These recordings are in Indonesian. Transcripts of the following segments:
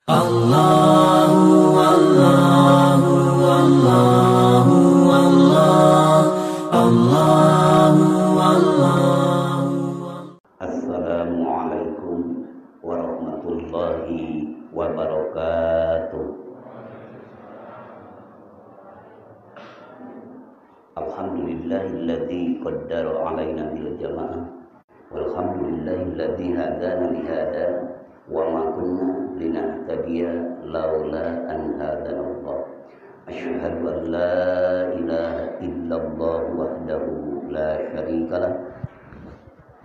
Allahu Allahu Allahu Allahu Allahu. Assalamualaikum warahmatullahi wabarakatuh. Alhamdulillahilladzi qaddara alaina bil jamaah. Walhamdulillahilladzi hadana li hada wa ma kunna linahtadiya laula an hadana Allah. Asyhadu an la ilaha illallah wahdahu la syarikalah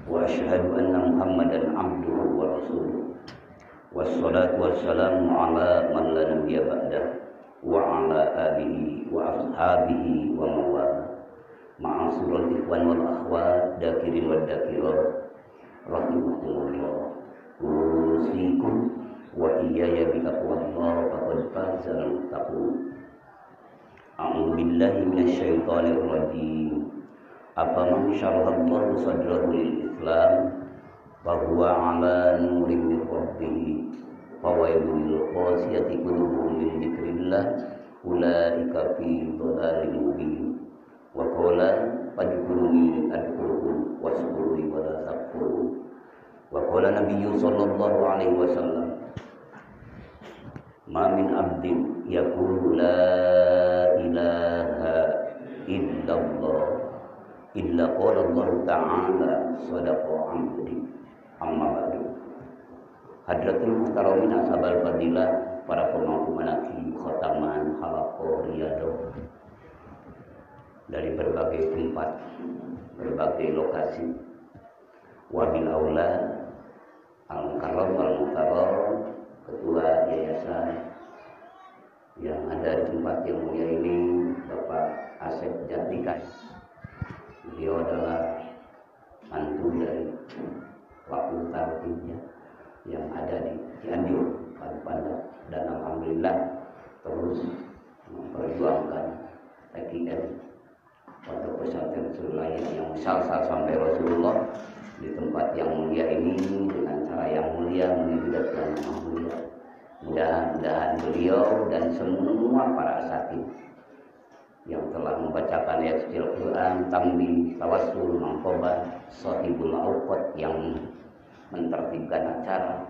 wa asyhadu anna Muhammadan abduhu wa rasuluh. Wassalatu wassalamu ala man la nabiyya ba'dah wa ala alihi wa ashabihi wa mawala. Ma'asyiral ikhwan wal akhwat dakirin wad dakirat rahimakumullah. Usikum wa iyaya bitaqwallah faqad fazal muttaqun. A'udzu billahi minasyaitonir rajim. Afaman syarahallahu sadrahu lil Islam fa huwa 'ala nurin min rabbih fa waylun lil qasiyati qulubuhum min dzikrillah ulaika fi dhalalin mubin. Wa qala fadkuruni adkurkum waskuruni wa la takfurun. Wa qala nabiyyu sallallahu alaihi wasallam ma min abdin yaqulu la ilaha illallah illa qala Allah ta'ala sadaqa amri. Amma ba'du. Hadratul muhtaramin ashabal fadilah, para pemangku manaqib khataman halaqah riyadhah dari berbagai tempat, berbagai lokasi. Wabil aula al-mukarram wal-mukarram, ketua yayasan yang ada di tempat yang mulia ini, Bapak Asep Jantika. Beliau adalah mantu dari Fakultas Ilmiah yang ada di Cianjur, Padang, dan alhamdulillah terus memperjuangkan PKN pada pesantren Sulayan yang salsa sampai Rasulullah di tempat yang mulia ini dengan cara yang mulia, mendidik yang mulia. Mudah-mudahan beliau dan semua para asatidz yang telah membacakan ayat suci Al-Quran, tambi, tawassul, mangkobah, sahibul awqat yang mentertibkan acara,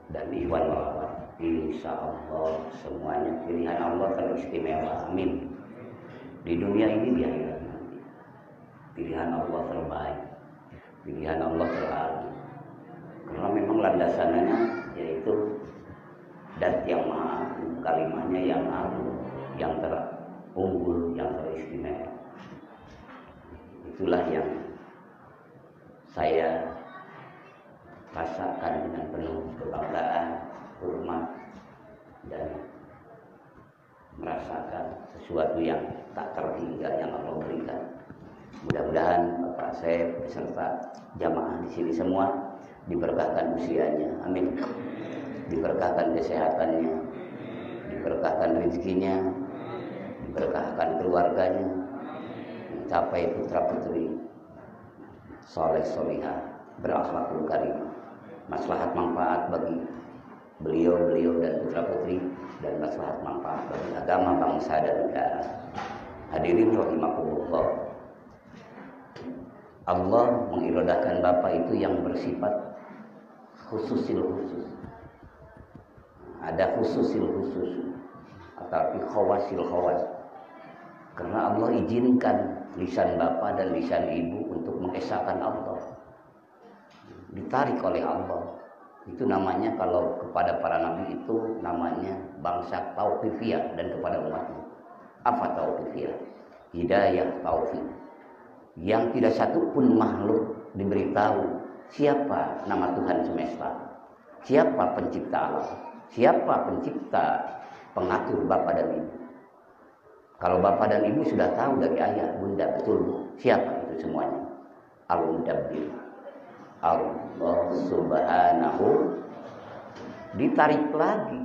dan ikhwan walawat, insya Allah semuanya pilihan Allah teristimewa, amin. Di dunia ini di akhirat nanti pilihan Allah terbaik, pilihan Allah terlalu, karena memang landasannya yaitu dat yang maha, kalimahnya yang agung, yang terunggul, yang teristimewa. Itulah yang saya rasakan dengan penuh kebanggaan, hormat, dan merasakan sesuatu yang tak terhingga yang Allah berikan. Mudah-mudahan Bapak saya beserta jamaah di sini semua diberkahkan usianya, amin. Diberkahkan kesehatannya, diberkahkan rezekinya, diberkahkan keluarganya, mencapai putra-putri soleh solihah, berakhlakul karimah, maslahat manfaat bagi beliau dan putra-putri, dan maslahat manfaat bagi agama, bangsa, dan negara. Hadirin rahimakumullah, Allah mengirodahkan Bapak itu yang bersifat khususil khusus. Ada khususil khusus, tapi khawasil khawas. Karena Allah izinkan lisan Bapak dan lisan Ibu untuk mengesahkan Allah, ditarik oleh Allah. Itu namanya, kalau kepada para nabi itu namanya bangsa tauqifiyah, dan kepada umatnya apa tauqifiyah? Hidayah taufik, yang tidak satu pun makhluk diberitahu siapa nama Tuhan semesta, siapa pencipta alam, siapa pencipta pengatur Bapak dan Ibu. Kalau Bapak dan Ibu sudah tahu dari ayah bunda betul siapa itu semuanya. Al-Mudabbir, Allah subhanahu, ditarik lagi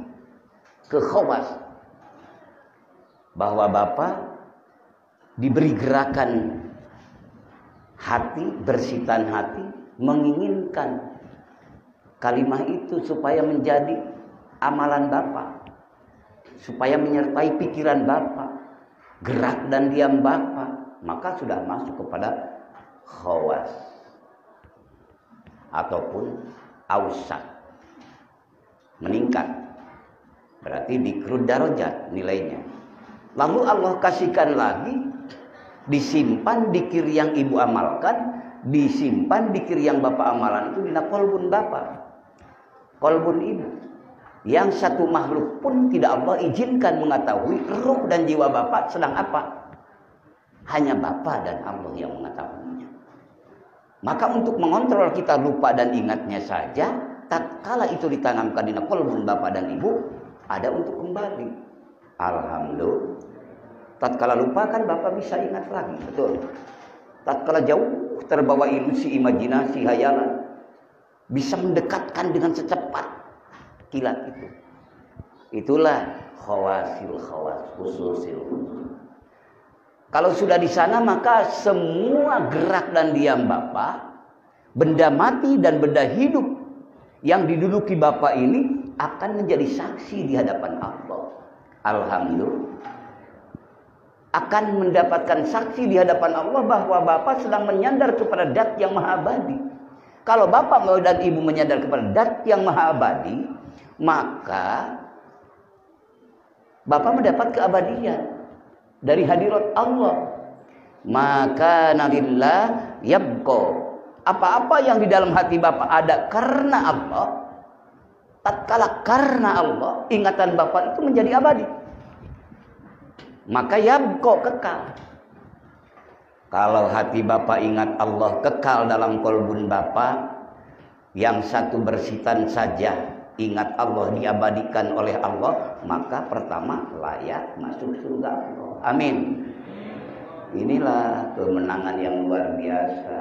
ke khawas, bahwa Bapak diberi gerakan hati, bersitan hati, menginginkan kalimat itu supaya menjadi amalan Bapak, supaya menyertai pikiran Bapak, gerak dan diam Bapak, maka sudah masuk kepada khawas ataupun ausak, meningkat, berarti dikrud darajat nilainya. Lalu Allah kasihkan lagi, disimpan dikir yang ibu amalkan, disimpan dikir yang Bapak amalan itu di kolbun Bapak, kolbun ibu. Yang satu makhluk pun tidak Allah izinkan mengetahui ruh dan jiwa Bapak sedang apa. Hanya Bapak dan Allah yang mengetahuinya. Maka untuk mengontrol kita lupa dan ingatnya saja, tatkala itu ditanamkan di kolbun Bapak dan Ibu, ada untuk kembali. Alhamdulillah. Tatkala lupa kan Bapak bisa ingat lagi, betul. Tatkala jauh terbawa ilusi, imajinasi, hayalan, bisa mendekatkan dengan secepat kilat itu. Itulah khawasil khawas, khususil khusus. Kalau sudah di sana, maka semua gerak dan diam Bapak, benda mati dan benda hidup yang diduduki Bapak ini akan menjadi saksi di hadapan Allah. Alhamdulillah. Akan mendapatkan saksi di hadapan Allah bahwa Bapak sedang menyandar kepada Dat yang Maha Abadi. Kalau Bapak dan Ibu menyandar kepada Dat yang Maha Abadi, maka Bapak mendapat keabadian dari hadirat Allah. Maka nalillah yabqa. Apa-apa yang di dalam hati Bapak ada karena Allah, tatkala karena Allah, ingatan Bapak itu menjadi abadi. Maka yabqa, kekal. Kalau hati Bapak ingat Allah, kekal dalam kolbun Bapak. Yang satu bersitan saja ingat Allah, diabadikan oleh Allah, maka pertama layak masuk surga Allah. Amin. Inilah kemenangan yang luar biasa.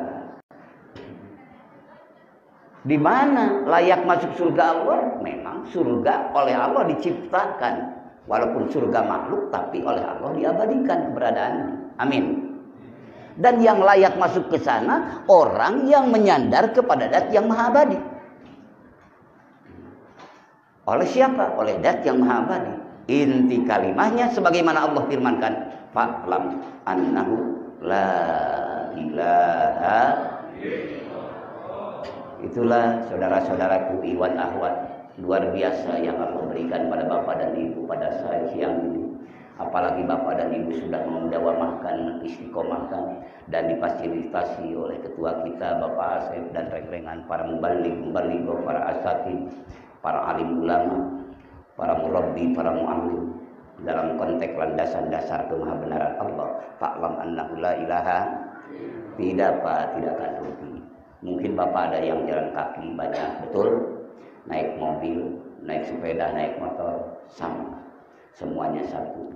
Di mana layak masuk surga Allah? Memang surga oleh Allah diciptakan, walaupun surga makhluk, tapi oleh Allah diabadikan keberadaannya. Amin. Dan yang layak masuk ke sana orang yang menyandar kepada Dat yang Maha Abadi. Oleh siapa? Oleh Dat yang Maha Abadi. Inti kalimahnya sebagaimana Allah firmankan, fa'lam annahu la ilaha. Itulah saudara-saudaraku iwan ahwat luar biasa yang Allah berikan pada Bapak dan Ibu pada saat siang ini. Apalagi Bapak dan Ibu sudah mendawamahkan, istiqomahkan, dan difasilitasi oleh ketua kita Bapak Asep dan rengrengan para mubalik, para asatid, para alim ulama, para murabbi, para mu'allim, dalam konteks landasan dasar kemahabenaran Allah. Fa'lam annahu la ilaha. Tidak Pak, tidak akan rugi. Mungkin Bapak ada yang jalan kaki banyak, betul, naik mobil, naik sepeda, naik motor, sama, semuanya satu,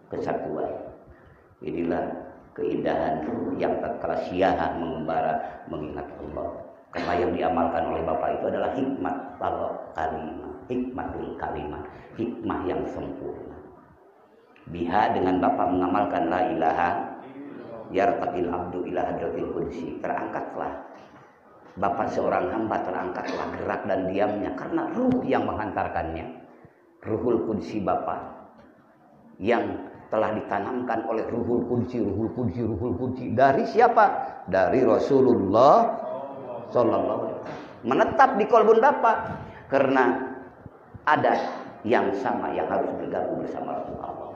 kesatuan. Inilah keindahan yang tatkala siaha mengembara mengingat Allah. Karena yang diamalkan oleh Bapak itu adalah hikmat kalimah, hikmatul kalimah, hikmah yang sempurna. Biha, dengan Bapak mengamalkan la ilaha, yartaqil abdu ila hadratil qudsi, terangkatlah Bapak seorang hamba, terangkatlah gerak dan diamnya karena ruh yang menghantarkannya, ruhul qudsi Bapak yang telah ditanamkan oleh ruhul qudsi dari siapa? Dari Rasulullah sallallahu alaihi wasallam, menetap di kolbun Bapak karena ada yang sama yang harus bergabung bersama Rasulullah.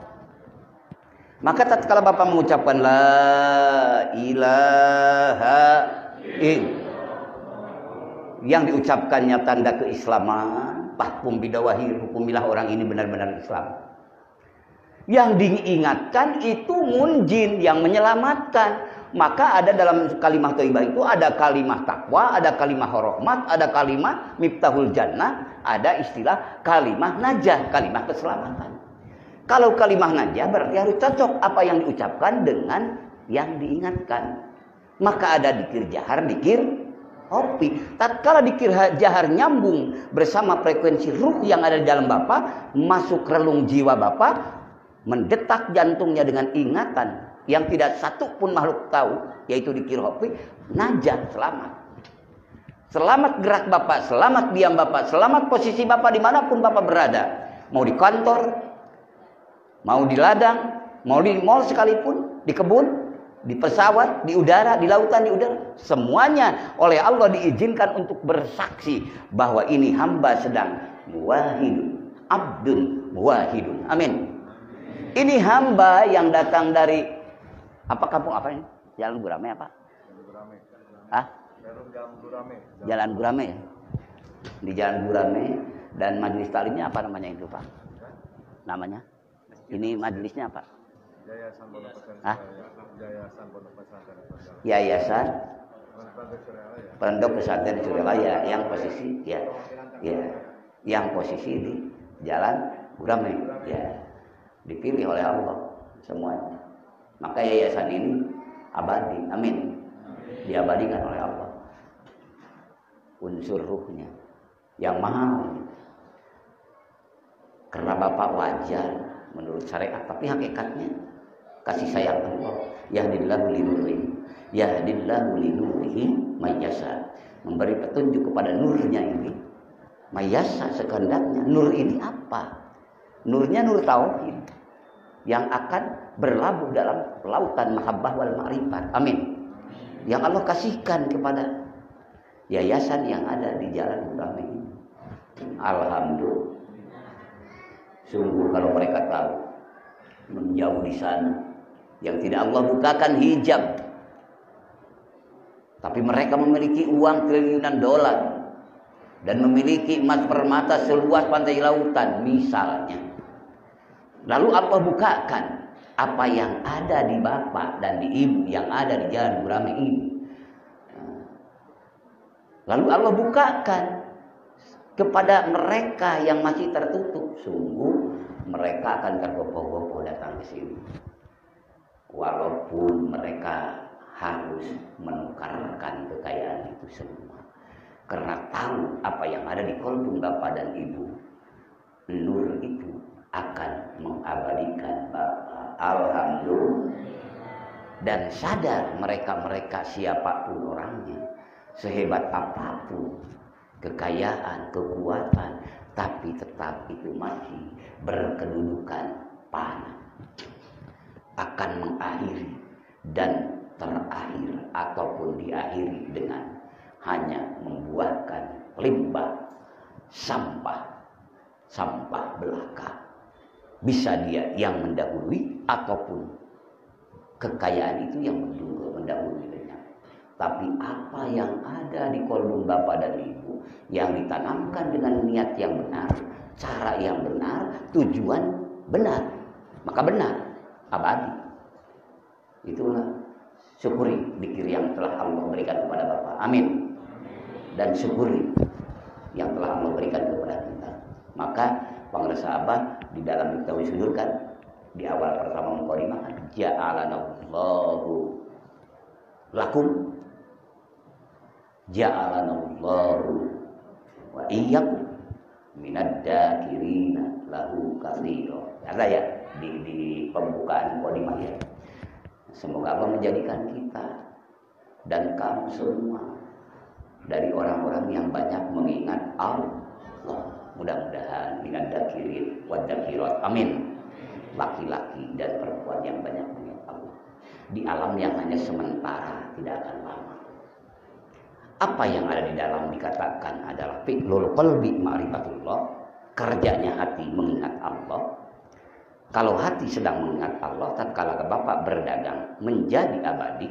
Maka tatkala Bapak mengucapkan la ilaha illallah, yang diucapkannya tanda keislaman, fahkum bidawahi, hukumilah orang ini benar-benar Islam. Yang diingatkan itu munjin, yang menyelamatkan. Maka ada dalam kalimah thayyibah itu ada kalimah takwa, ada kalimah rahmat, ada kalimah miftahul jannah, ada istilah kalimah najah, kalimah keselamatan. Kalau kalimah najah berarti harus cocok apa yang diucapkan dengan yang diingatkan. Maka ada dikir jahar, dikir hopi. Tatkala dikir jahar nyambung bersama frekuensi ruh yang ada di dalam Bapak, masuk relung jiwa Bapak, mendetak jantungnya dengan ingatan yang tidak satu pun makhluk tahu, yaitu dikir hopi, najah, selamat. Selamat gerak Bapak, selamat diam Bapak, selamat posisi Bapak dimanapun Bapak berada. Mau di kantor, mau di ladang, mau di mall sekalipun, di kebun, di pesawat, di udara, di lautan, di udara. Semuanya oleh Allah diizinkan untuk bersaksi bahwa ini hamba sedang muwahhidun, abdun muwahhidun. Amin. Ini hamba yang datang dari apa kampung apa ini? Jalan Gurame apa? Hah? Jalan Gurame ya? Di Jalan Gurame. Dan majelis taklimnya apa namanya itu Pak? Namanya? Ini majelisnya apa? Yayasan Pondok Pesantren. Hah? Yayasan Pondok Pesantren. Yayasan Pondok Pesantren Suryalaya yang posisi ya, yang posisi di Jalan Gurame ya, dipilih oleh Allah semuanya. Maka yayasan ini abadi, amin, diabadikan oleh Allah. Unsur ruhnya yang mahal. Karena Bapak wajar menurut syariat, tapi hakikatnya kasih sayang Allah. Yahdillahu linurihi mayyasha. Memberi petunjuk kepada nurnya ini. Mayyasha sekehendaknya. Nur ini apa? Nurnya nur tauhid yang akan berlabuh dalam lautan mahabbah wal ma'rifat. Amin. Yang Allah kasihkan kepada yayasan yang ada di Jalan Gurame ini. Alhamdulillah. Sungguh kalau mereka tahu menjauh di sana yang tidak Allah bukakan hijab, tapi mereka memiliki uang triliunan dolar dan memiliki emas permata seluas pantai lautan misalnya. Lalu Allah bukakan apa yang ada di bapak dan di ibu yang ada di Jalan Gurame ini. Lalu Allah bukakan kepada mereka yang masih tertutup, sungguh mereka akan tergopoh-gopoh datang ke sini. Walaupun mereka harus menukarkan kekayaan itu semua. Karena tahu apa yang ada di kolbun bapak dan ibu. Nur itu akan mengabadikan bapak. Alhamdulillah. Dan sadar mereka-mereka siapapun orangnya, sehebat apapun kekayaan, kekuatan, tapi tetap itu masih berkedudukan panah. Akan mengakhiri dan terakhir ataupun diakhiri dengan hanya membuahkan limbah sampah belaka. Bisa dia yang mendahului ataupun kekayaan itu yang mendahului. Tapi apa yang ada di kolbun bapak dan ibu yang ditanamkan dengan niat yang benar, cara yang benar, tujuan benar, maka benar, abadi. Itulah syukuri zikir yang telah Allah berikan kepada bapak. Amin. Dan syukuri yang telah Allah berikan kepada kita. Maka pengresa abah di dalam kita wisudurkan di awal pertama mukadimah, ja'alanallahu lakum ja'alanallahu wa iyyakum minad dzakirina lahu katsira. Ada ya di pembukaan mukadimah ya. Semoga Allah menjadikan kita dan kamu semua dari orang-orang yang banyak mengingat Allah. Mudah-mudahan minad dzakirin wa dzakirat. Amin. Laki-laki dan perempuan yang banyak mengingat Allah di alam yang hanya sementara, tidak akan lama. Apa yang ada di dalam dikatakan adalah fi'lul qalbi ma'rifatullah, kerjanya hati mengingat Allah. Kalau hati sedang mengingat Allah, tatkala Bapak berdagang menjadi abadi,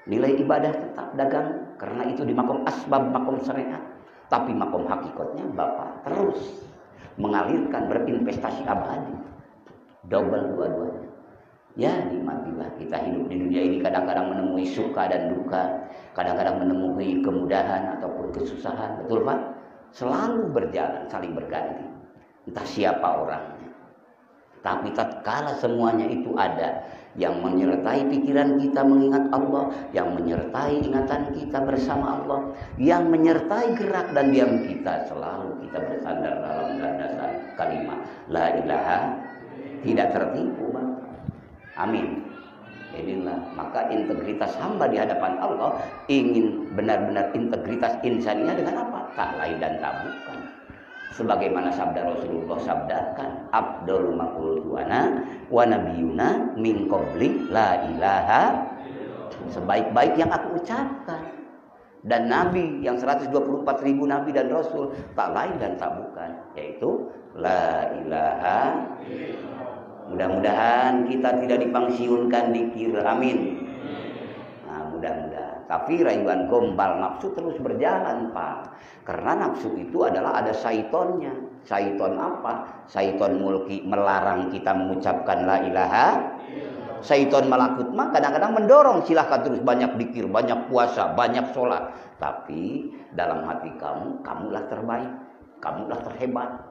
nilai ibadah tetap dagang karena itu di makom asbab, makom syariat. Tapi makom hakikatnya Bapak terus mengalirkan berinvestasi abadi, double dua-duanya. Ya nikmatilah kita hidup di dunia ini, kadang-kadang menemui suka dan duka, kadang-kadang menemui kemudahan ataupun kesusahan, betul Pak? Selalu berjalan, saling berganti. Entah siapa orangnya. Tapi tatkala semuanya itu ada yang menyertai pikiran kita mengingat Allah, yang menyertai ingatan kita bersama Allah, yang menyertai gerak dan diam kita, selalu kita bersandar dalam landasan kalimat la ilaha, tidak tertipu Pak. Amin. Inilah maka integritas hamba di hadapan Allah, ingin benar-benar integritas insaniah dengan apa? Tak lain dan tak bukan. Sebagaimana sabda Rasulullah sabdakan, Abdul maqultuana wa nabiyuna min qabli la ilaha, sebaik-baik yang aku ucapkan. Dan Nabi yang 124.000 Nabi dan Rasul tak lain dan tak bukan, yaitu la ilaha. Mudah-mudahan kita tidak dipangsiunkan dikir, amin. Nah, mudah-mudahan. Tapi rayuan gombal nafsu terus berjalan, Pak. Karena nafsu itu adalah ada syaitonnya. Syaiton apa? Syaiton mulki melarang kita mengucapkan la ilaha. Syaiton malakut mah kadang-kadang mendorong, silahkan terus banyak dikir, banyak puasa, banyak sholat. Tapi dalam hati kamu, kamulah terbaik, kamulah terhebat.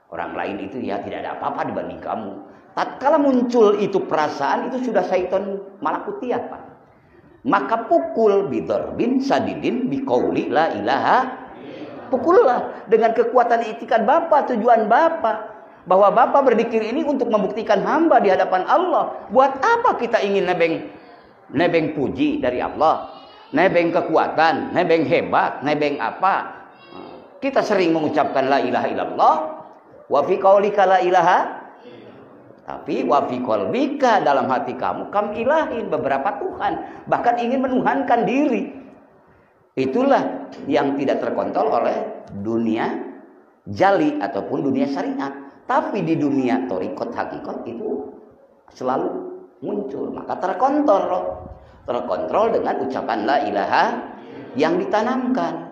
Orang lain itu ya tidak ada apa-apa dibanding kamu. Tatkala muncul itu perasaan, itu sudah syaiton malakutiyah, Pak. Maka pukul bidorbin sadidin biqauli la ilaha. Pukullah dengan kekuatan itikad Bapak, tujuan Bapak. Bahwa Bapak berzikir ini untuk membuktikan hamba di hadapan Allah. Buat apa kita ingin nebeng puji dari Allah? Nebeng kekuatan, nebeng hebat, nebeng apa? Kita sering mengucapkan la ilaha illallah. Wa fi qaulika la ilaha. Tapi wa fi qalbika, dalam hati kamu ilahin beberapa Tuhan. Bahkan ingin menuhankan diri. Itulah yang tidak terkontrol oleh dunia jali ataupun dunia syariat. Tapi di dunia thariqat hakikat itu selalu muncul. Maka terkontrol dengan ucapan la ilaha yang ditanamkan.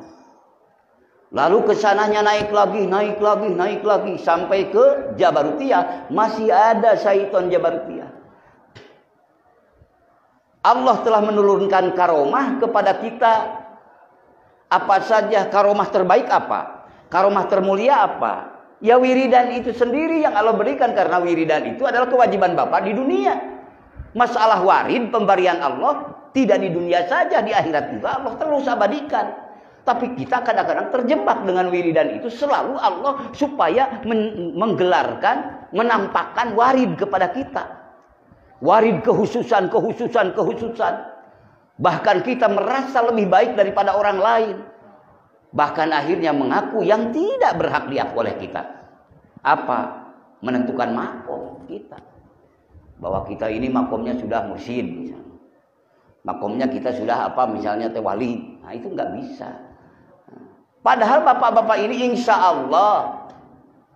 Lalu kesananya naik lagi sampai ke Jabarutiyah, masih ada syaiton Jabarutiyah. Allah telah menurunkan karomah kepada kita. Apa saja karomah terbaik apa? Karomah termulia apa? Ya wiridan itu sendiri yang Allah berikan, karena wiridan itu adalah kewajiban Bapak di dunia. Masalah warid pemberian Allah tidak di dunia saja, di akhirat juga Allah terus abadikan. Tapi kita kadang-kadang terjebak dengan wiridan itu, selalu Allah supaya menggelarkan, menampakkan warid kepada kita. Warid kehususan. Bahkan kita merasa lebih baik daripada orang lain. Bahkan akhirnya mengaku yang tidak berhak diakui oleh kita. Apa? Menentukan makom kita. Bahwa kita ini makomnya sudah mursyid misalnya. Makomnya kita sudah apa misalnya tewali. Nah itu nggak bisa. Padahal bapak-bapak ini insya Allah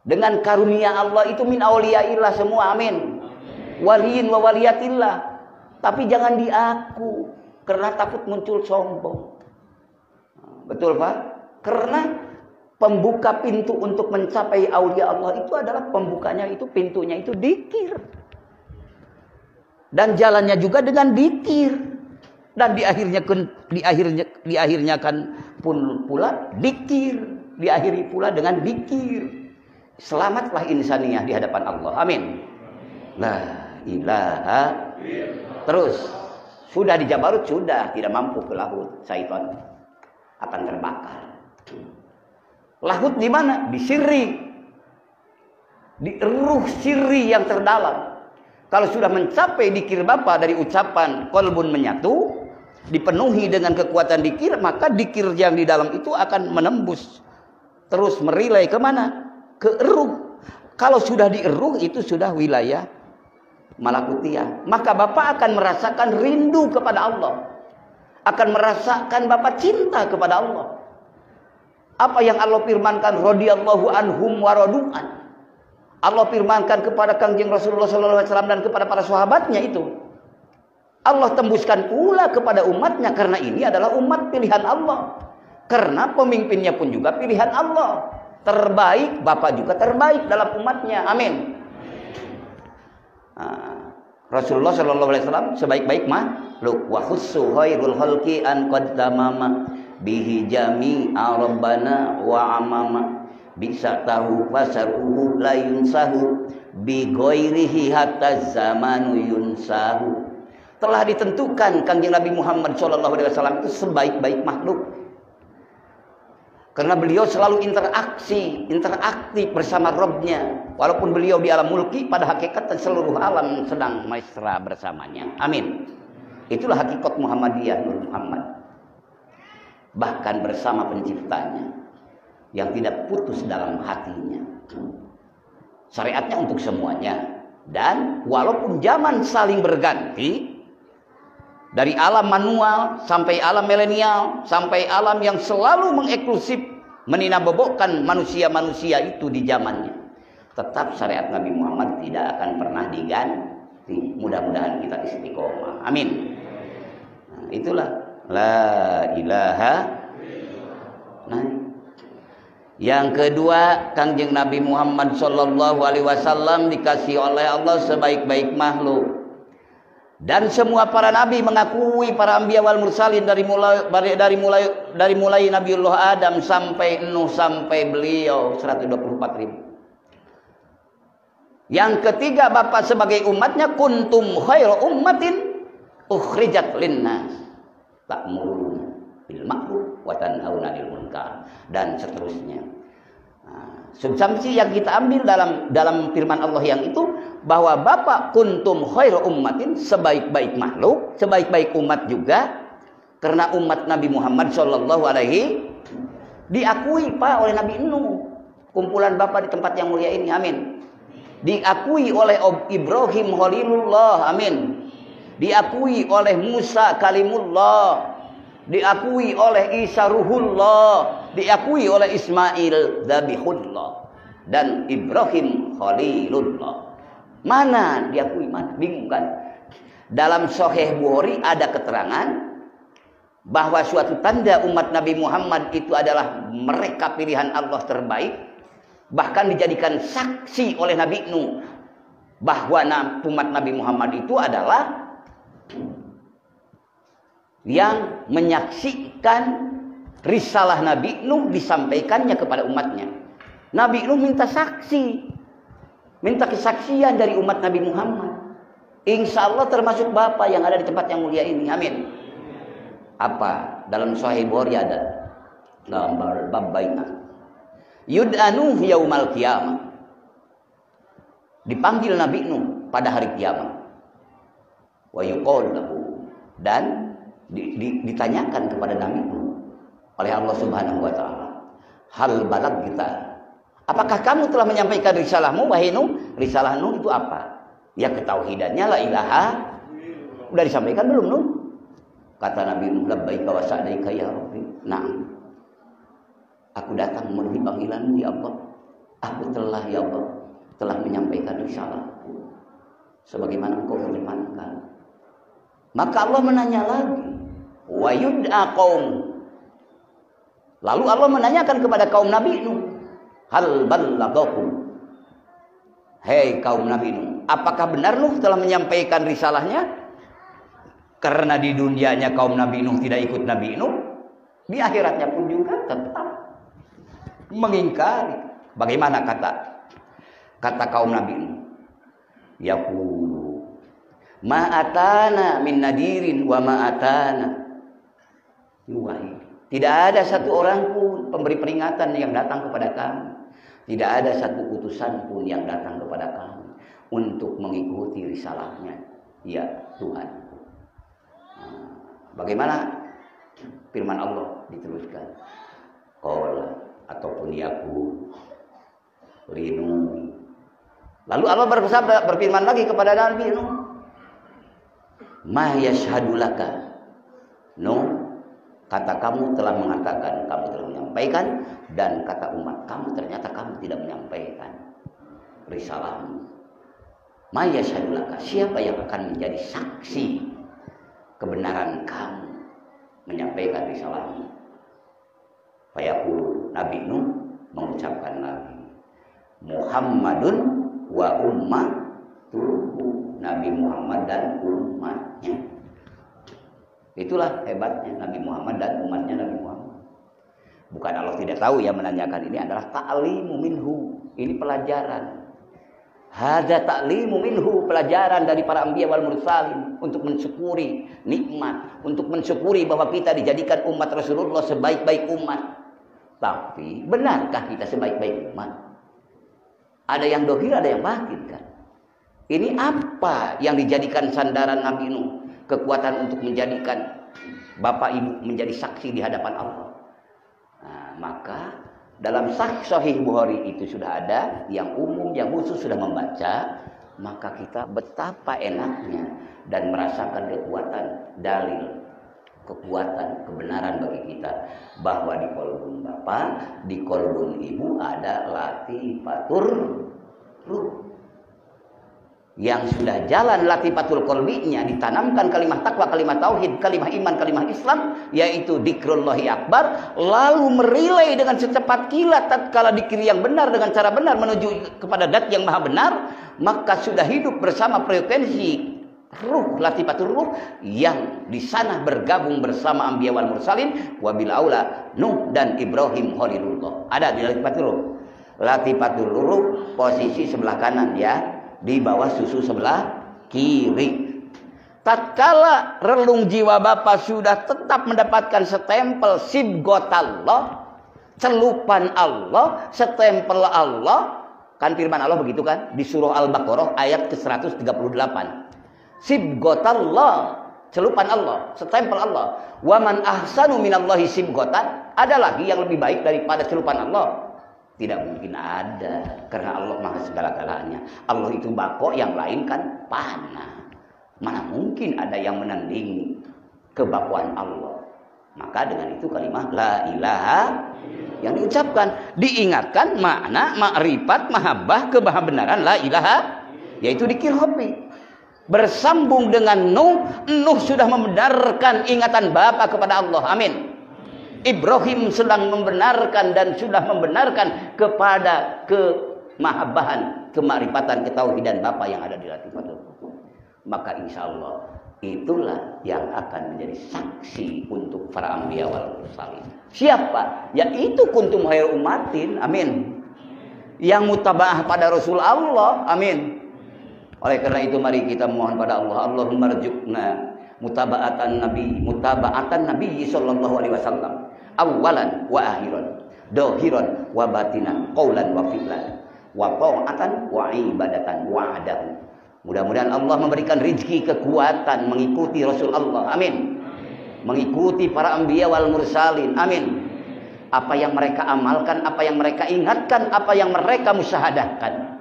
dengan karunia Allah itu min auliyaillah semua, amin. Waliin wa waliyatillah. Tapi jangan diaku karena takut muncul sombong. Betul Pak? Karena pembuka pintu untuk mencapai aulia Allah itu adalah pembukanya itu, pintunya itu dikir. Dan jalannya juga dengan dikir. Dan di akhirnya kan pula dikir, diakhiri pula dengan dikir. Selamatlah insaniah di hadapan Allah. Amin. La ilaha. Terus sudah di Jabarut, sudah tidak mampu ke laut, syaitan akan terbakar. Lahut di mana? Di sirri. Di ruh sirri yang terdalam. Kalau sudah mencapai dikir Bapak dari ucapan qalbun menyatu, dipenuhi dengan kekuatan dikir, maka dikir yang di dalam itu akan menembus terus merilai kemana? Ke eruh. Kalau sudah di eruh itu sudah wilayah malakutiyah, maka Bapak akan merasakan rindu kepada Allah, akan merasakan Bapak cinta kepada Allah. Apa yang Allah firmankan, radhiyallahu anhum wa radu'an. Allah firmankan kepada Kangjeng Rasulullah SAW dan kepada para sahabatnya itu. Allah tembuskan pula kepada umatnya, karena ini adalah umat pilihan Allah. Karena pemimpinnya pun juga pilihan Allah. Terbaik, Bapak juga terbaik dalam umatnya. Amin. Rasulullah SAW sebaik-baik makhluk. Wa khussu khairul khalqi an qaddamama bihi jami'a rabbana wa amama. Bisa tahu fasaruhu la yunsahu bi ghairihi hatta zamanu yunsahu. Telah ditentukan Kanjeng Nabi Muhammad SAW itu sebaik-baik makhluk. Karena beliau selalu interaktif bersama Rabb-Nya. Walaupun beliau di alam mulki, pada hakikatnya seluruh alam sedang mesra bersamanya. Amin. Itulah hakikat Muhammadiyah, Nur Muhammad. Bahkan bersama penciptanya yang tidak putus dalam hatinya. Syariatnya untuk semuanya. Dan walaupun zaman saling berganti, dari alam manual sampai alam milenial, sampai alam yang selalu mengeksklusif meninabobokkan manusia-manusia itu di zamannya, tetap syariat Nabi Muhammad tidak akan pernah diganti. Mudah-mudahan kita istiqomah. Amin. Nah, itulah la ilaha. Nah, yang kedua, Kangjeng Nabi Muhammad sallallahu alaihi wasallam dikasih oleh Allah sebaik-baik makhluk. Dan semua para nabi mengakui para anbiya wal mursalin dari mulai Nabiullah Adam sampai Nuh sampai beliau 124.000. Yang ketiga, Bapak sebagai umatnya, kuntum khairu ummatin ukhrijat linnas ta'muruna bil ma'ruf wa tanhauna 'anil munkar, dan seterusnya. Nah, substansi yang kita ambil dalam firman Allah yang itu, bahwa Bapak kuntum khairu ummatin, sebaik-baik makhluk, sebaik-baik umat juga, karena umat Nabi Muhammad sallallahu alaihi diakui Pak oleh Nabi Nuh, kumpulan Bapak di tempat yang mulia ini. Amin. Diakui oleh Ibrahim Khalilullah. Amin. Diakui oleh Musa Kalimullah, diakui oleh Isa Ruhullah, diakui oleh Ismail Zabihullah, dan Ibrahim Khalilullah. Mana diakui, mana? Bingung kan? Dalam Sahih Bukhari ada keterangan bahwa suatu tanda umat Nabi Muhammad itu adalah mereka pilihan Allah terbaik. Bahkan dijadikan saksi oleh Nabi Nuh bahwa umat Nabi Muhammad itu adalah yang menyaksikan risalah Nabi Nuh disampaikannya kepada umatnya. Nabi Nuh minta saksi, minta kesaksian dari umat Nabi Muhammad. Insya Allah termasuk Bapak yang ada di tempat yang mulia ini. Amin. Apa? Dalam Sahih Bukhari ada dalam bab bainah. Yud'anu yaumal qiyamah. Dipanggil Nabi Nuh pada hari kiamat. Wa yuqal lahu, dan ditanyakan kepada Nabi Nuh oleh Allah Subhanahu wa taala, hal balag kita, apakah kamu telah menyampaikan risalahmu wahai Nuh? Risalah Nuh itu apa? Ya ketauhidannya la ilaha. Udah disampaikan belum Nuh? Kata Nabi Nuh, labbaika wa sa'daika ya Rabbi. Nah, aku datang memenuhi panggilanmu ya Allah. Aku telah ya Allah, telah menyampaikan risalahku sebagaimana engkau firmankan. Maka Allah menanya lagi, wa yud'a qaum. Lalu Allah menanyakan kepada kaum Nabi Nuh, hal ballagakum. Hei kaum Nabi Nuh, apakah benar Nuh telah menyampaikan risalahnya? Karena di dunianya kaum Nabi Nuh tidak ikut Nabi Nuh, di akhiratnya pun juga tetap mengingkari. Bagaimana kata kaum Nabi Nuh? Yaqulu ma'atana min nadirin wa ma'atana yuwahi. Tidak ada satu orang pun pemberi peringatan yang datang kepada kami. Tidak ada satu utusan pun yang datang kepada kami untuk mengikuti risalahnya. Ya Tuhan. Bagaimana firman Allah diteruskan? Qala ataupun yaku linu. Lalu Allah berfirman lagi kepada Nabi Nuh, ma yashhadu laka. Nuh, kata kamu telah mengatakan, kamu telah menyampaikan, dan kata umat kamu ternyata kamu tidak menyampaikan risalahmu. Ma yashhadu laka, siapa yang akan menjadi saksi kebenaran kamu menyampaikan risalahmu? Fayaqulu, Nabi Nuh mengucapkan lagi, Muhammadun wa ummatuhu, Nabi Muhammad dan umatnya. Itulah hebatnya Nabi Muhammad dan umatnya Nabi Muhammad. Bukan Allah tidak tahu yang menanyakan, ini adalah ta'limu minhu. Ini pelajaran. Hadza ta'limu minhu, pelajaran dari para anbiya wal mursalin untuk mensyukuri nikmat, untuk mensyukuri bahwa kita dijadikan umat Rasulullah sebaik-baik umat. Tapi benarkah kita sebaik-baik umat? Ada yang dohir, ada yang batin kan. Ini apa yang dijadikan sandaran Nabi Nuh? Kekuatan untuk menjadikan bapak ibu menjadi saksi di hadapan Allah. Nah, maka dalam Sahih Bukhari itu sudah ada, yang umum, yang khusus sudah membaca. Maka kita betapa enaknya dan merasakan kekuatan dalil, kekuatan kebenaran bagi kita bahwa di kolbun bapak, di kolbun ibu ada latifatur ruh. Yang sudah jalan latifatul kolbinya, ditanamkan kalimat takwa, kalimat tauhid, kalimat iman, kalimat Islam, yaitu dzikrullahi akbar, lalu merilai dengan secepat kilat tatkala dikir yang benar dengan cara benar menuju kepada zat yang maha benar, maka sudah hidup bersama frekuensi ruh, latifatul ruh, yang di sana bergabung bersama anbiya wal mursalin, wabil aula Nuh dan Ibrahim khalilullah. Ada di latifatul ruh. Latifatul ruh posisi sebelah kanan ya, di bawah susu sebelah kiri. Tatkala relung jiwa bapak sudah tetap mendapatkan stempel sibghatallah, celupan Allah, stempel Allah, kan firman Allah begitu kan di surah Al-Baqarah ayat ke-138. Sibghatallah, celupan Allah, stempel Allah. Wa man ahsanu minallahi sibghatan. Ada lagi yang lebih baik daripada celupan Allah? Tidak mungkin ada, karena Allah maha segala-galanya. Allah itu bako, yang lain kan panah. Mana mungkin ada yang menandingi kebakuan Allah. Maka dengan itu kalimat la ilaha yang diucapkan, diingatkan makna makrifat, mahabbah, kebenaran la ilaha, yaitu dikirhopi. Bersambung dengan Nuh sudah membenarkan ingatan bapa kepada Allah. Amin. Ibrahim sedang membenarkan dan sudah membenarkan kepada kemahabbahan, kemakrifatan, ketauhidan bapa yang ada di latifatul ruh. Maka insya Allah itulah yang akan menjadi saksi untuk para anbiya wal mursalin. Siapa? Yaitu kuntum khairu ummatin, amin, yang mutabaah pada Rasul Allah, amin. Oleh karena itu mari kita mohon pada Allah, Allahumma rzuqna mutaba'atan nabi sallallahu alaihi wasallam, awalan wa akhiran, dohiran wa batinan, qaulan wa fi'lan, wa ta'atan wa ibadatan wa adahu. Mudah-mudahan Allah memberikan rezeki kekuatan mengikuti Rasul Allah, amin. Mengikuti para anbiya wal mursalin, amin. Apa yang mereka amalkan, apa yang mereka ingatkan, apa yang mereka musyahadahkan,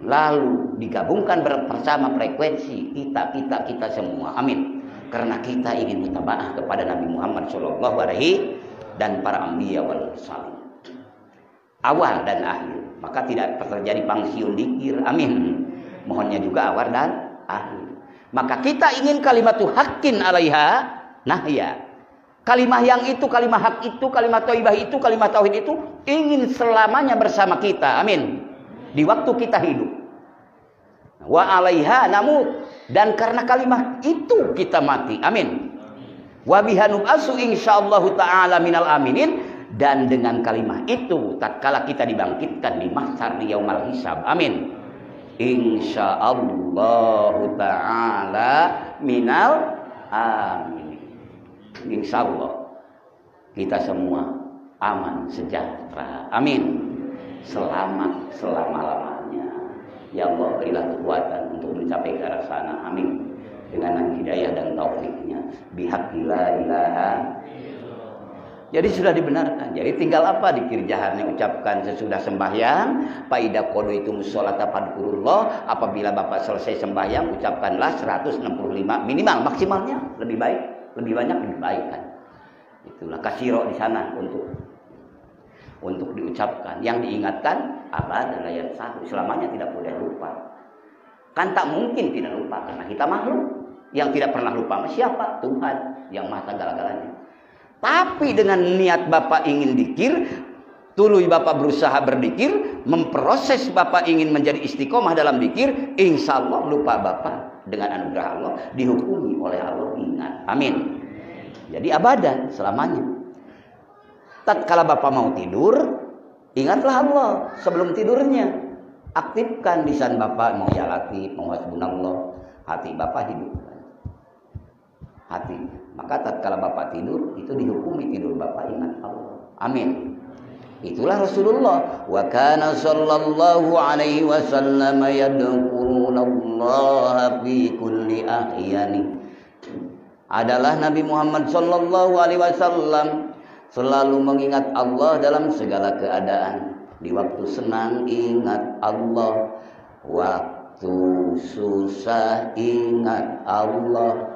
lalu digabungkan bersama frekuensi kita semua, amin. Karena kita ingin mutabaah kepada Nabi Muhammad sallallahu alaihi dan para anbiya wal mursalin, awal dan akhir. Maka tidak terjadi pangsiun dikir, amin. Mohonnya juga awal dan akhir. Maka kita ingin kalimatu haqqin alaiha nahya. Kalimah yang itu, kalimah hak itu, kalimah thayyibah itu, kalimah tauhid itu ingin selamanya bersama kita, amin. Di waktu kita hidup. Wa alaiha namut, dan karena kalimah itu kita mati, amin. Wa biha nub'atsu insyaallah taala minal aminin, dan dengan kalimah itu tatkala kita dibangkitkan di mahsyar di yaumul hisab, amin. Insyaallah taala minal amin. Insyaallah kita semua aman sejahtera, amin. Selamat selama-lamanya. Ya Allah, berilah kekuatan untuk mencapai ke arah sana, amin. Dengan hidayah dan taufiknya, bihaqqi la ilaha. Jadi sudah dibenarkan. Jadi tinggal apa? Dikir jaharnya ucapkan sesudah sembahyang. Faida qadaitum sholata fadkurullah. Apabila Bapak selesai sembahyang, ucapkanlah 165 minimal, maksimalnya lebih baik, lebih banyak lebih baik kan. Itulah kasiro di sana untuk diucapkan. Yang diingatkan abad dan layar sahur, selamanya tidak boleh lupa. Kan tak mungkin tidak lupa, karena kita makhluk yang tidak pernah lupa. Siapa? Tuhan yang maha segala-galanya. Tapi dengan niat Bapak ingin dikir, tuluy Bapak berusaha berdikir, memproses Bapak ingin menjadi istiqomah dalam dikir, insya Allah lupa Bapak dengan anugerah Allah dihukumi oleh Allah, ingat, amin. Jadi abadan selamanya. Tatkala Bapak mau tidur, ingatlah Allah sebelum tidurnya. Aktifkan lisan Bapak, mau ya latif, mau hasbunallah, hati Bapak hidup. Hati. Maka tatkala Bapak tidur, itu dihukumi tidur Bapak ingat Allah. Amin. Itulah Rasulullah. Wa kana sallallahu alaihi wasallam yadhkurunallaha fi kulli ahyani. Adalah Nabi Muhammad sallallahu alaihi wasallam selalu mengingat Allah dalam segala keadaan. Di waktu senang ingat Allah, waktu susah ingat Allah.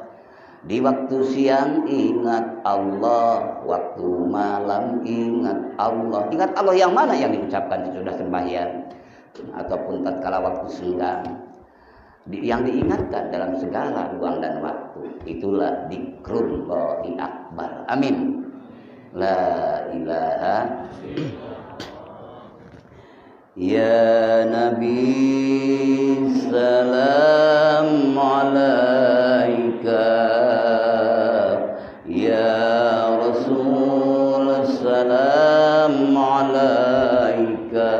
Di waktu siang ingat Allah, waktu malam ingat Allah. Ingat Allah yang mana yang diucapkan sudah sembahyang ataupun tatkala waktu senggang. Yang diingatkan dalam segala ruang dan waktu. Itulah dzikrullahi akbar. Amin. La ilaha ya Nabi salam alaika. Ya Rasul salam alaika.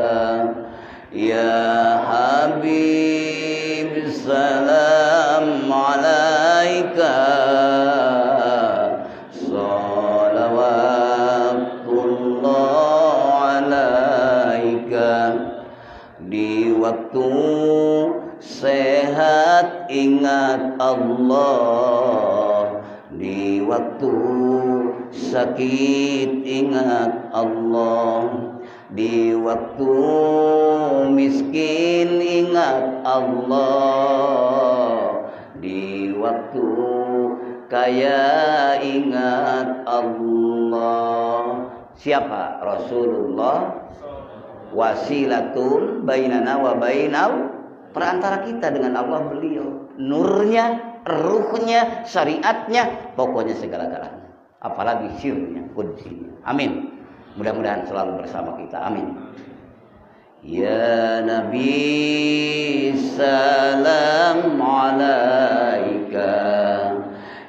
Ya Habib salam alaika. Salawatullah alaika. Di waktu sehat ingat Allah, di waktu sakit ingat Allah, di waktu miskin ingat Allah, di waktu kaya ingat Allah. Siapa? Rasulullah. Wasilatun bainana wa bainau, perantara kita dengan Allah beliau. Nurnya, ruhnya, syariatnya, pokoknya segala-galanya. Apalagi sirnya, kuncinya. Amin. Mudah-mudahan selalu bersama kita. Amin. Ya Nabi salam alaika.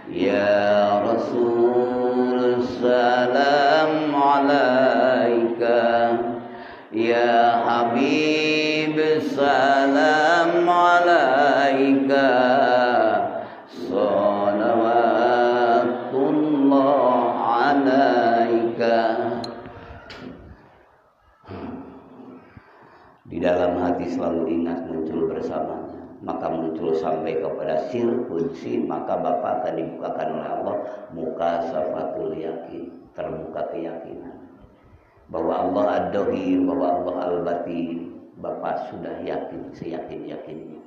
Ya Rasul salam alaika. Ya Habib salam alaika. Salawatullah alaika. Di dalam hati selalu ingat muncul bersamanya, maka muncul sampai kepada sir kunci, maka Bapak akan dibukakan oleh Allah mukasafatul yakin, terbuka keyakinan bahwa Allah ad-dhahir, bahwa Allah al-batin. Bapak sudah yakin seyakin-yakinnya.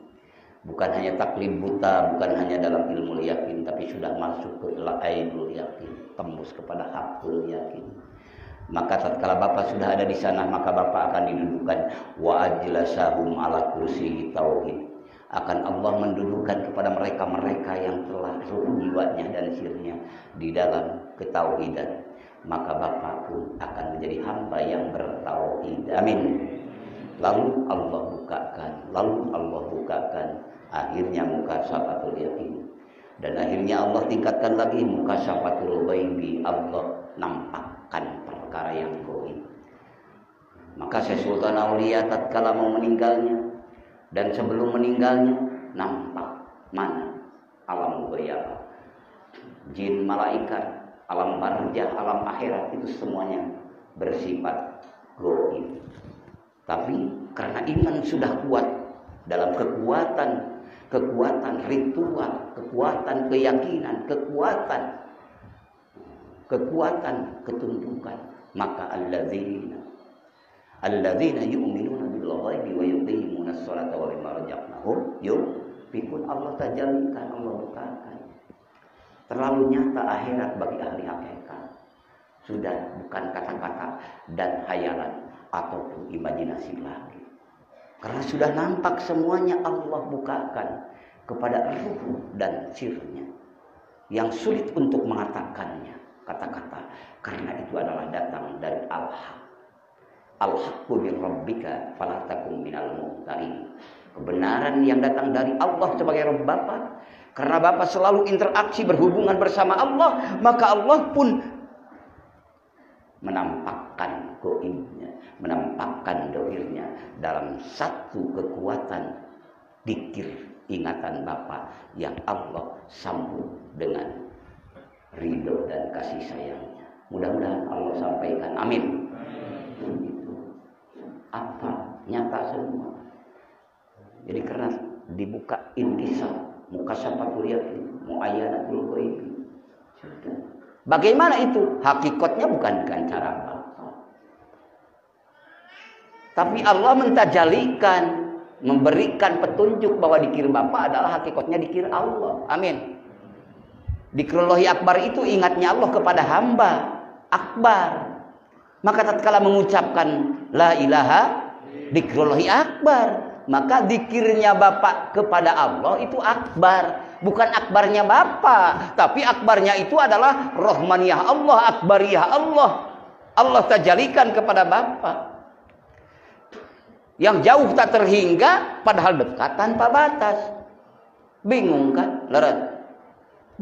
Bukan hanya taklid buta, bukan hanya dalam ilmu yakin, tapi sudah masuk ke ainul yakin, tembus kepada hakul yakin. Maka tatkala Bapak sudah ada di sana, maka Bapak akan didudukkan wa ajlasahum ala kursi tauhid. Akan Allah mendudukan kepada mereka-mereka yang telah ruh jiwanya dan sirnya di dalam ketauhidan. Maka Bapak pun akan menjadi hamba yang bertauhid. Amin. Lalu Allah bukakan, akhirnya mukasyafatul yakin. Dan akhirnya Allah tingkatkan lagi mukasyafatul ghaibi, Allah nampakkan perkara yang gaib. Maka Syekh Sultan Aulia tatkala mau meninggalnya dan sebelum meninggalnya nampak mana alam ghayab, jin, malaikat, alam barzah, alam akhirat, itu semuanya bersifat gaib. Tapi karena iman sudah kuat dalam kekuatan ritual, kekuatan keyakinan, kekuatan ketundukan, maka alladzina yu'minuna bil ghaibi wa yuqimuna sholata wa mimma razaqnahum yunfiqun. Allah tajallikan, Allah bukakan. Terlalu nyata akhirat bagi ahli hakikat. Sudah bukan kata-kata dan hayalan ataupun imajinasi lagi. Karena sudah nampak semuanya, Allah bukakan kepada ruh dan sirnya. Yang sulit untuk mengatakannya kata-kata, karena itu adalah datang dari al-haq. Al-haqqu min rabbika fala takum minal mumtarin. Kebenaran yang datang dari Allah sebagai Rabb Bapak. Karena Bapak selalu interaksi berhubungan bersama Allah, maka Allah pun menampakkan gaibnya, menampakkan dohirnya dalam satu kekuatan dzikir ingatan Bapak yang Allah sambut dengan ridho dan kasih sayangnya. Mudah-mudahan Allah sampaikan. Amin. apa nyata semua. Jadi keras dibuka inkisah, mukasyafatul yakin, muayyanatul ghaib. Sudah. Bagaimana itu? Hakikatnya bukan dengan cara apa. Tapi Allah mentajalikan, memberikan petunjuk bahwa dikir Bapa adalah hakikatnya dikir Allah. Amin. Dikrullahi akbar itu ingatnya Allah kepada hamba akbar. Maka tatkala mengucapkan la ilaha dikrullahi akbar, maka dikirnya Bapa kepada Allah itu akbar. Bukan akbarnya Bapa, tapi akbarnya itu adalah rahmaniyah Allah, akbariyah Allah. Allah tajalikan kepada Bapa. Yang jauh tak terhingga padahal dekat tanpa batas. Bingung kan? Leret.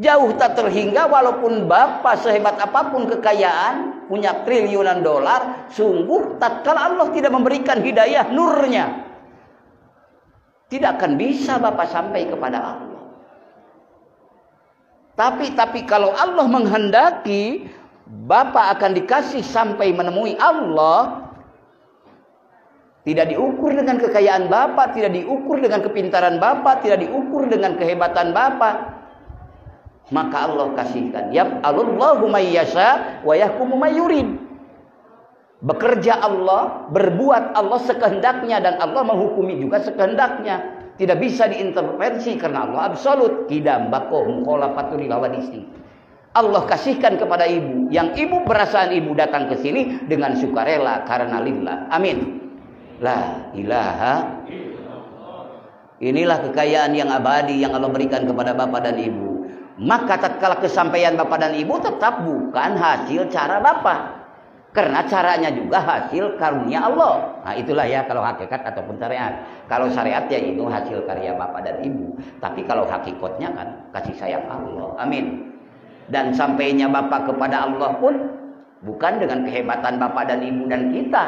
Jauh tak terhingga walaupun Bapa sehebat apapun kekayaan, punya triliunan dolar, sungguh tatkala Allah tidak memberikan hidayah nurnya, tidak akan bisa Bapa sampai kepada Allah. Tapi kalau Allah menghendaki Bapa akan dikasih sampai menemui Allah, tidak diukur dengan kekayaan Bapa, tidak diukur dengan kepintaran Bapa, tidak diukur dengan kehebatan Bapa. Maka Allah kasihkan. Yaf'alullahu may yasha wa yahkumu may yurid. Bekerja Allah, berbuat Allah sekehendaknya dan Allah menghukumi juga sekehendaknya. Tidak bisa diintervensi karena Allah absolut. Kidam bakoh mukhalafatul hawadisi. Allah kasihkan kepada ibu. Yang ibu perasaan ibu datang ke sini dengan sukarela karena lillah. Amin. La ilaha. Inilah kekayaan yang abadi yang Allah berikan kepada Bapak dan Ibu. Maka tatkala kesampaian Bapak dan Ibu tetap bukan hasil cara Bapak. Karena caranya juga hasil karunia Allah. Nah itulah ya kalau hakikat ataupun syariat. Kalau syariat ya itu hasil karya Bapak dan Ibu. Tapi kalau hakikatnya kan kasih sayang Allah. Amin. Dan sampainya Bapak kepada Allah pun bukan dengan kehebatan Bapak dan Ibu dan kita.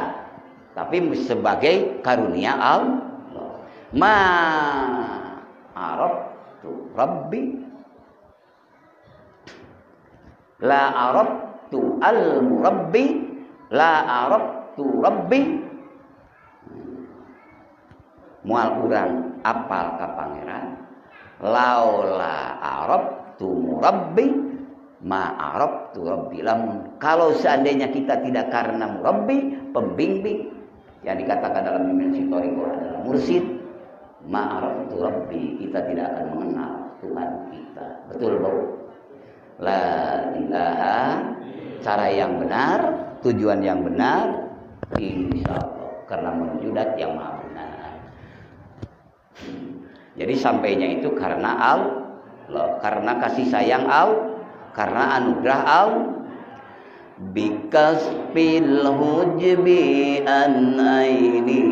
Tapi sebagai karunia Allah. Ma arabtu Rabbi la arabtu al-murabbi la arabtu Rabbi. Mual urang apal ka pangeran laula arabtu murabbi ma arabtu Rabbi. Lamun kalau seandainya kita tidak karena murabbi, pembimbing yang dikatakan dalam dimensi thariqah adalah mursyid, ma arabtu Rabbi, kita tidak akan mengenal Tuhan kita. Betul, Bu? La ilaha, cara yang benar, tujuan yang benar, insyaallah karena mewujudat yang maha benar. Jadi sampainya itu karena Allah, karena kasih sayang Allah, karena anugerah Allah. Bikasbil hujbi an aini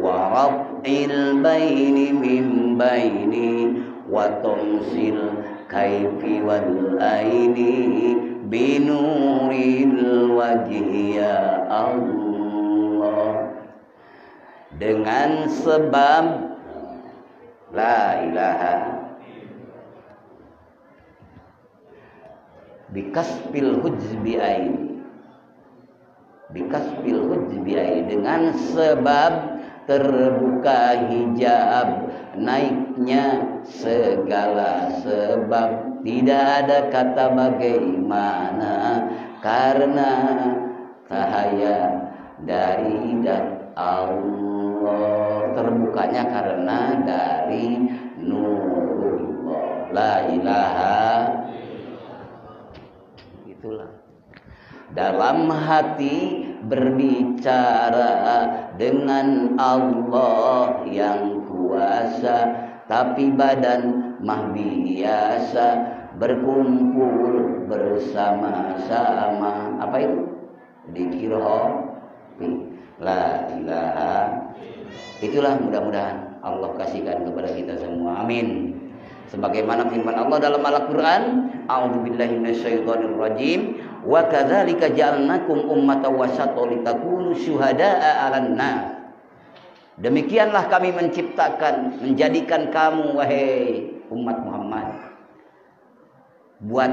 wa raf'il baini min baini wa tumsil kaifi wal aini binuril wajhi ya Allah. Dengan sebab la ilaha bikasbil hujbi aini, bikasbil hujbi aini, dengan sebab terbuka hijab, naiknya segala sebab. Tidak ada kata bagaimana, karena cahaya dari dat Allah, terbukanya karena dari nurullah. La ilaha. Itulah dalam hati berbicara dengan Allah yang kuasa, tapi badan mah biasa berkumpul bersama-sama. Apa itu? Dzikir la ilaha. Itulah mudah-mudahan Allah kasihkan kepada kita semua. Amin. Sebagaimana firman Allah dalam Al-Qur'an, a'udzubillahi minasyaitonirrajim, wa kadzalika ja'alnakum ummatan wasatan litakunu syuhada'a 'alan nas. Demikianlah kami menciptakan, menjadikan kamu wahai umat Muhammad buat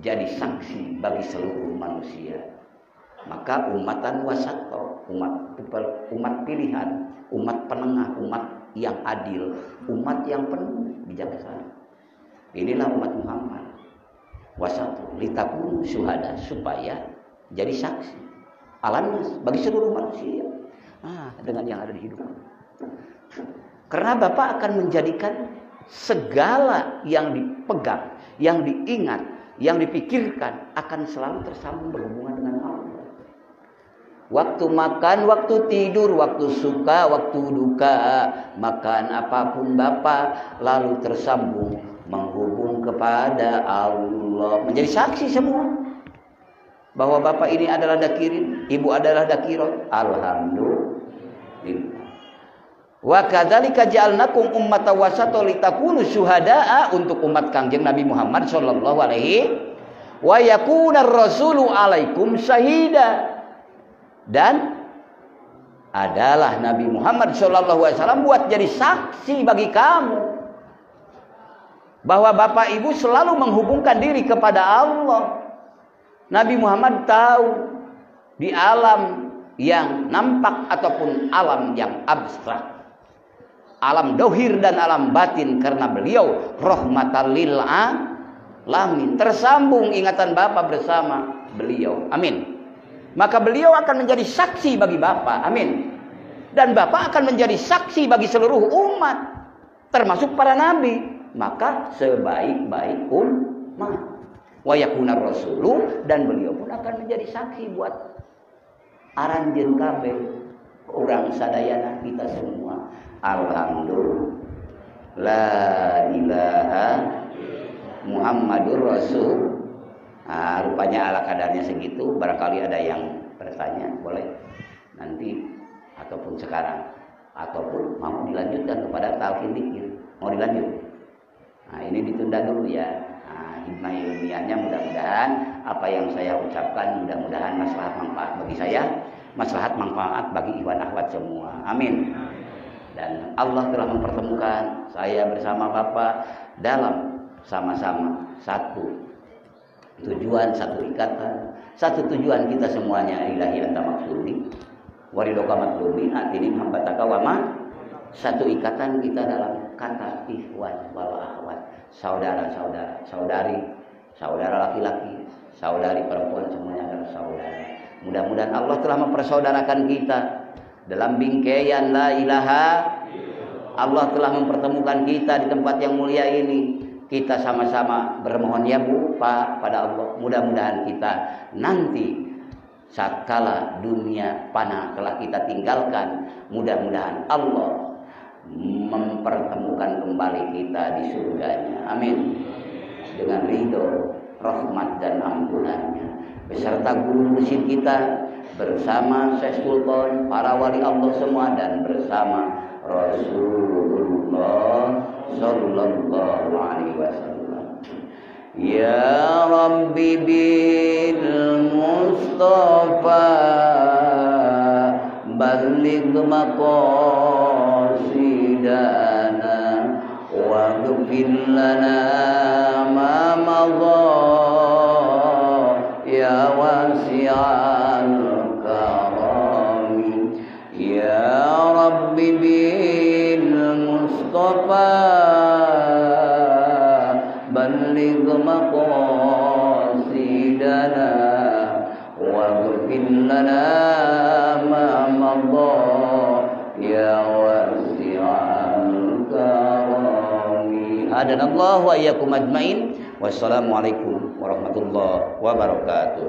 jadi saksi bagi seluruh manusia. Maka ummatan wasatan, umat pilihan, umat penengah, umat yang adil, umat yang penuh bijaksana. Inilah umat Muhammad. Wasatu litakunu syuhada, supaya jadi saksi alamnas bagi seluruh manusia. Dengan yang ada di hidup. Karena Bapak akan menjadikan segala yang dipegang, yang diingat, yang dipikirkan akan selalu tersambung berhubungan dengan Allah. Waktu makan, waktu tidur, waktu suka, waktu duka, makan apapun Bapak lalu tersambung menghubung kepada Allah, menjadi saksi semua bahwa Bapak ini adalah dakirin, Ibu adalah dakiron. Alhamdulillah. Wa kadzalika ja'alnakum ummatan wasata litakunu syuhada'a, untuk umat Kangjeng Nabi Muhammad sallallahu alaihi wa yakuna rasulu alaikum syahida, dan adalah Nabi Muhammad sallallahu alaihi wasallam buat jadi saksi bagi kamu bahwa Bapak Ibu selalu menghubungkan diri kepada Allah. Nabi Muhammad tahu di alam yang nampak ataupun alam yang abstrak, alam dohir dan alam batin, karena beliau rahmatan lil alamin, tersambung ingatan Bapak bersama beliau. Amin. Maka beliau akan menjadi saksi bagi Bapak. Amin. Dan Bapak akan menjadi saksi bagi seluruh umat, termasuk para nabi. Maka sebaik-baik umat wa yakunar rasulu, dan beliau pun akan menjadi saksi buat aranjeun kabeh orang sadayana kita semua. Alhamdulillah, la ilaha Muhammadur Rasul. Rupanya ala kadarnya segitu. Barangkali ada yang bertanya, boleh nanti ataupun sekarang, ataupun mau dilanjutkan kepada talqin dzikir. Mau dilanjut? Ini ditunda dulu ya. Hikmah ilmiahnya mudah-mudahan apa yang saya ucapkan mudah-mudahan maslahat manfaat bagi saya, maslahat manfaat bagi ikhwan akhwat semua. Amin. Dan Allah telah mempertemukan saya bersama Bapak dalam sama-sama satu tujuan, satu ikatan, satu tujuan kita semuanya, ilahi anta maksudi waridoka matlubi atini hambataka wama. Satu ikatan kita dalam kata ikhwan wal akhwat, saudara-saudara, saudara laki-laki, saudari perempuan, semuanya adalah saudara. Mudah-mudahan Allah telah mempersaudarakan kita dalam bingkaian la ilaha. Allah telah mempertemukan kita di tempat yang mulia ini. Kita sama-sama bermohon ya Bu, Pak, pada Allah. Mudah-mudahan kita nanti satkala dunia fana telah kita tinggalkan, mudah-mudahan Allah mempertemukan kembali kita di surganya. Amin. Dengan ridho, rahmat dan ampunannya, beserta guru mursyid kita, bersama Syekh Sultan, para wali Allah semua, dan bersama Rasulullah sallallahu alaihi wasallam. Ya Rabbi bil Mustafa balligh maqasidana waghfir lana ma madha ya wasi'al karami. Ya Rabbi bil Mustafa balligh maqasidana waghfir lana ma madha ya wasi'al karami. Hadanallahu wa iyyakum ajmain. Wassalamualaikum warahmatullahi wabarakatuh.